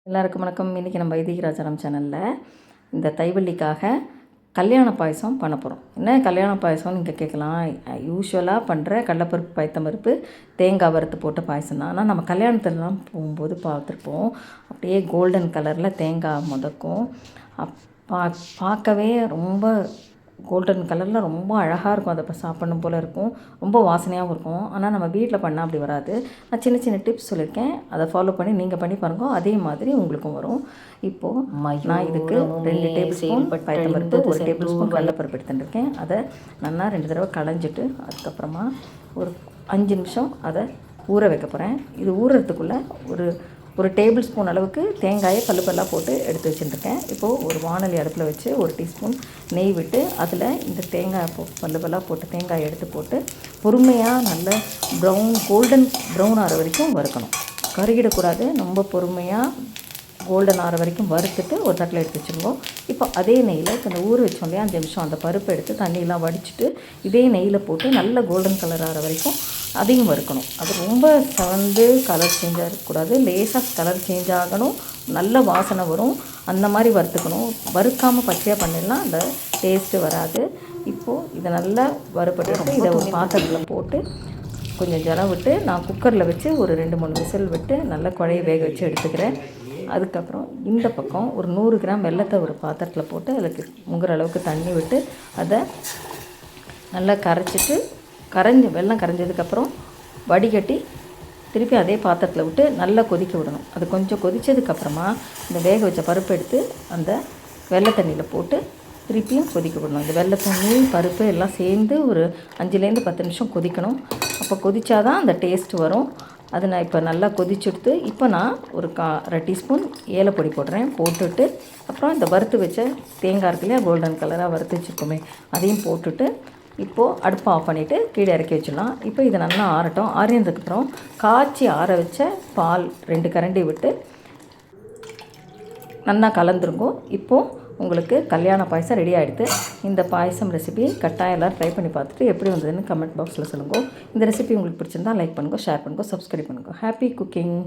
எல்லாருக்கும் வணக்கம். இன்றைக்கி நம்ம வைதிகராஜாராம் சேனலில் இந்த தைவள்ளிக்காக கல்யாண பாயசம் பண்ண போகிறோம். என்ன கல்யாண பாயசம்னு நீங்கள் கேட்கலாம். யூஸ்வலாக பண்ணுற கடலைப்பருப்பு பயத்தம்பருப்பு தேங்காய் வறுத்து போட்ட பாயசம் தான். ஆனால் நம்ம கல்யாணத்துலலாம் போகும்போது பார்த்துருப்போம், அப்படியே கோல்டன் கலரில் தேங்காய் முதக்கும். பார்க்கவே ரொம்ப கோல்டன் கலரில் ரொம்ப அழகாக இருக்கும். அதை இப்போ சாப்பிடணும் போல் இருக்கும், ரொம்ப வாசனையாகவும் இருக்கும். ஆனால் நம்ம வீட்டில் பண்ணால் அப்படி வராது. நான் சின்ன சின்ன டிப்ஸ் சொல்லியிருக்கேன், அதை ஃபாலோ பண்ணி நீங்கள் பண்ணி பாருங்க, அதே மாதிரி உங்களுக்கும் வரும். இப்போது நான் இதுக்கு 2 டேபிள் ஸ்பூன் பயத்தம்பருப்பு, 1 டேபிள் ஸ்பூன் கடலைப்பருப்பு எடுத்துட்டுருக்கேன். அதை நல்லா 2 தடவை களைஞ்சிட்டு அதுக்கப்புறமா ஒரு 5 நிமிஷம் அதை ஊற வைக்க போகிறேன். இது ஊறுறதுக்குள்ளே ஒரு டேபிள் ஸ்பூன் அளவுக்கு தேங்காயை பல்லாக போட்டு எடுத்து வச்சுட்டுருக்கேன். இப்போது ஒரு வாணலி அடுப்பில் வச்சு 1 டீஸ்பூன் நெய் விட்டு அதில் இந்த தேங்காய் பல்லாக போட்டு தேங்காயை எடுத்து போட்டு பொறுமையாக நல்ல கோல்டன் ப்ரௌன் ஆகிற வரைக்கும் வறுக்கணும். கருகிடக்கூடாது, ரொம்ப பொறுமையாக கோல்டன் ஆகிற வரைக்கும் வறுத்துட்டு ஒரு தட்டில் எடுத்து வச்சுருவோம். இப்போ அதே நெய்யில் அந்த ஊற வச்சோம் இல்லையா 5 நிமிஷம், அந்த பருப்பை எடுத்து தண்ணியெலாம் வடிச்சிட்டு இதே நெய்யில் போட்டு நல்ல கோல்டன் கலர் ஆகிற வரைக்கும் அதையும் வறுக்கணும். அது ரொம்ப செவந்து கலர் சேஞ்ச் ஆகக்கூடாது, லேசாக கலர் சேஞ்ச் ஆகணும், நல்ல வாசனை வரும். அந்த மாதிரி வறுத்துக்கணும். வறுக்காமல் பச்சையாக பண்ணிடலாம், அந்த டேஸ்ட்டு வராது. இப்போது இதை நல்லா வறுப்பட்டு இதை ஒரு பாத்திரத்தில் போட்டு கொஞ்சம் ஜலம் விட்டு நான் குக்கரில் வச்சு ஒரு 2-3 விசில் விட்டு நல்லா குழைய வேக வச்சு எடுத்துக்கிறேன். அதுக்கப்புறம் இந்த பக்கம் ஒரு 100 கிராம் வெல்லத்தை ஒரு பாத்திரத்தில் போட்டு அதுக்கு முங்குற அளவுக்கு தண்ணி விட்டு அதை நல்லா கரைச்சிட்டு வெல்லம் கரைஞ்சதுக்கப்புறம் வடிகட்டி திருப்பி அதே பாத்திரத்தில் விட்டு நல்லா கொதிக்க விடணும். அது கொஞ்சம் கொதித்ததுக்கப்புறமா இந்த வேக வச்ச பருப்பு எடுத்து அந்த வெள்ளை தண்ணியில் போட்டு திருப்பியும் கொதிக்க விடணும். இந்த வெள்ளை தண்ணி பருப்பு எல்லாம் சேர்ந்து ஒரு 5லேருந்து 10 நிமிஷம் கொதிக்கணும். அப்போ கொதிச்சாதான் அந்த டேஸ்ட் வரும். அது நான் இப்போ நல்லா கொதிச்சுடுத்து இப்போ நான் ஒரு 1/2 டீஸ்பூன் ஏலப்பொடி போடுறேன். போட்டுட்டு அப்புறம் இந்த வறுத்து வச்ச தேங்காய் இருக்குல்லையா, கோல்டன் கலராக வறுத்து வச்சுருக்கோமே, அதையும் போட்டுட்டு இப்போது அடுப்பை ஆஃப் பண்ணிவிட்டு கீழே இறக்கி வச்சிடலாம். இப்போ இதை நல்லா ஆறட்டும். ஆறினதுக்கப்புறம் காய்ச்சி ஆற வச்ச பால் 2 கரண்டி விட்டு நல்லா கலந்துருங்கோ. இப்போது உங்களுக்கு கல்யாண பாயசம் ரெடி ஆகிடுது. இந்த பாயசம் ரெசிபி கட்டாயம் எல்லோரும் ட்ரை பண்ணி பார்த்துட்டு எப்படி வந்ததுன்னு கமெண்ட் பாக்ஸில் சொல்லுங்கள். இந்த ரெசிபி உங்களுக்கு பிடிச்சிருந்தால் லைக் பண்ணுங்கள், ஷேர் பண்ணுங்கள், சப்ஸ்கிரைப் பண்ணுங்கள். Happy cooking.